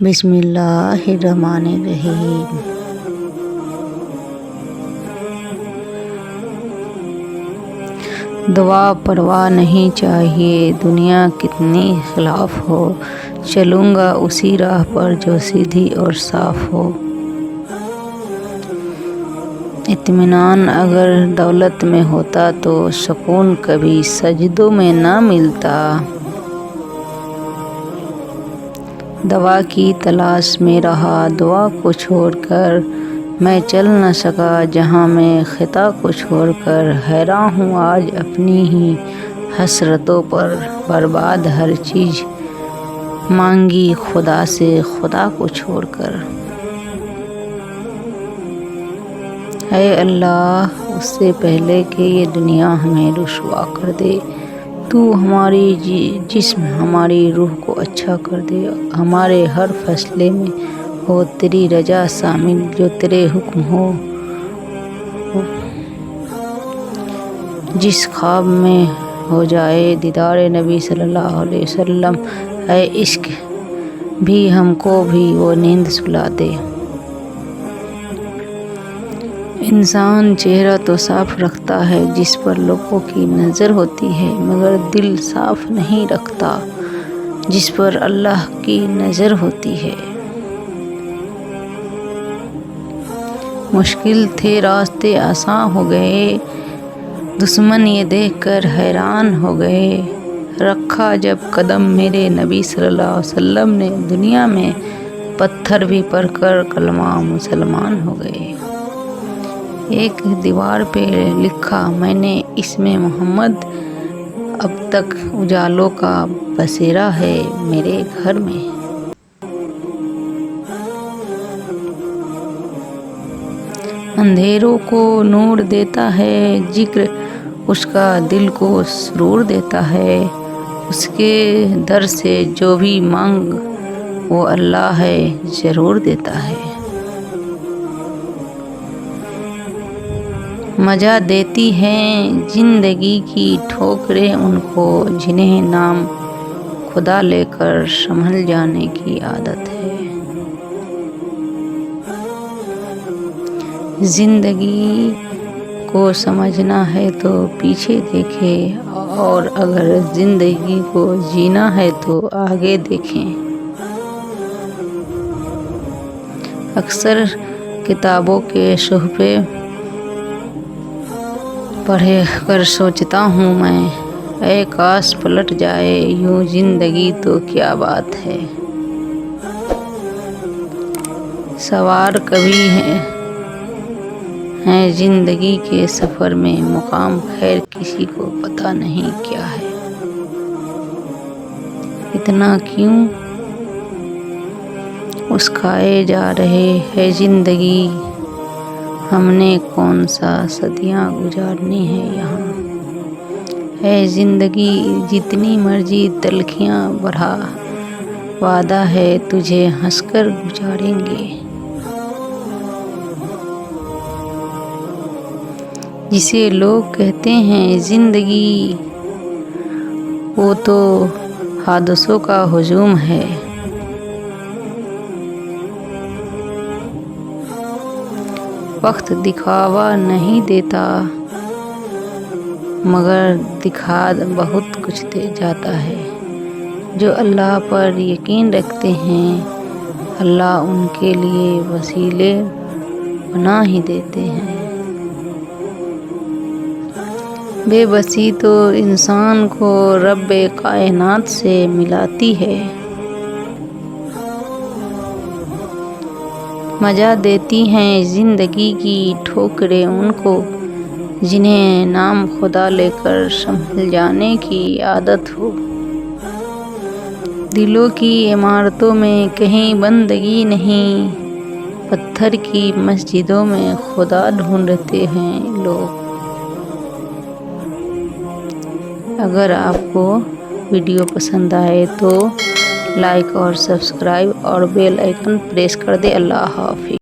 بسم اللہ الرحمن الرحیم۔ دعا پرواہ نہیں چاہیے دنیا کتنی خلاف ہو، چلوں گا اسی راہ پر جو سیدھی اور صاف ہو۔ اطمینان اگر دولت میں ہوتا تو سکون کبھی سجدوں میں نہ ملتا۔ دوا کی تلاش میں رہا دعا کو چھوڑ کر، میں چل نہ سکا جہاں میں خطا کو چھوڑ کر۔ حیران ہوں آج اپنی ہی حسرتوں پر، برباد ہر چیز مانگی خدا سے خدا کو چھوڑ کر۔ اے اللہ اس سے پہلے کہ یہ دنیا ہمیں رسوا کر دے، تو ہماری جسم ہماری روح کو اچھا کر دے۔ ہمارے ہر فیصلے میں ہو تیری رضا شامل، جو تیرے حکم ہو۔ جس خواب میں ہو جائے دیدار نبی صلی اللہ علیہ وسلم، اے عشق بھی ہم کو بھی وہ نیند سلا دے۔ انسان چہرہ تو صاف رکھتا ہے جس پر لوگوں کی نظر ہوتی ہے، مگر دل صاف نہیں رکھتا جس پر اللہ کی نظر ہوتی ہے۔ مشکل تھے راستے آسان ہو گئے، دشمن یہ دیکھ کر حیران ہو گئے۔ رکھا جب قدم میرے نبی صلی اللہ علیہ وسلم نے دنیا میں، پتھر بھی پڑھ کر کلمہ مسلمان ہو گئے۔ ایک دیوار پہ لکھا میں نے اسم محمد، اب تک اجالوں کا بسیرا ہے میرے گھر میں۔ اندھیروں کو نور دیتا ہے ذکر اس کا، دل کو سرور دیتا ہے۔ اس کے در سے جو بھی مانگ وہ اللہ ہے ضرور دیتا ہے۔ مزہ دیتی ہیں زندگی کی ٹھوکریں ان کو، جنہیں نام خدا لے کر سنبھل جانے کی عادت ہے۔ زندگی کو سمجھنا ہے تو پیچھے دیکھے، اور اگر زندگی کو جینا ہے تو آگے دیکھیں۔ اکثر کتابوں کے صفحے پڑھ کر سوچتا ہوں میں، اے کاش پلٹ جائے یوں زندگی تو کیا بات ہے۔ سوار کبھی ہیں زندگی کے سفر میں، مقام خیر کسی کو پتہ نہیں کیا ہے۔ اتنا کیوں اسکائے جا رہے ہے زندگی، ہم نے کون سا صدیاں گزارنی ہے یہاں۔ اے زندگی جتنی مرضی تلخیاں بڑھا، وعدہ ہے تجھے ہنس کر گزاریں گے۔ جسے لوگ کہتے ہیں زندگی، وہ تو حادثوں کا ہجوم ہے۔ وقت دکھاوا نہیں دیتا، مگر دکھا بہت کچھ دے جاتا ہے۔ جو اللہ پر یقین رکھتے ہیں، اللہ ان کے لیے وسیلے بنا ہی دیتے ہیں۔ بے بسی تو انسان کو رب کائنات سے ملاتی ہے۔ مزہ دیتی ہیں زندگی کی ٹھوکریں ان کو، جنہیں نام خدا لے کر سنبھل جانے کی عادت ہو۔ دلوں کی عمارتوں میں کہیں بندگی نہیں، پتھر کی مسجدوں میں خدا ڈھونڈتے ہیں لوگ۔ اگر آپ کو ویڈیو پسند آئے تو لائک اور سبسکرائب اور بیل آئیکن پریس کر دیں۔ اللہ حافظ۔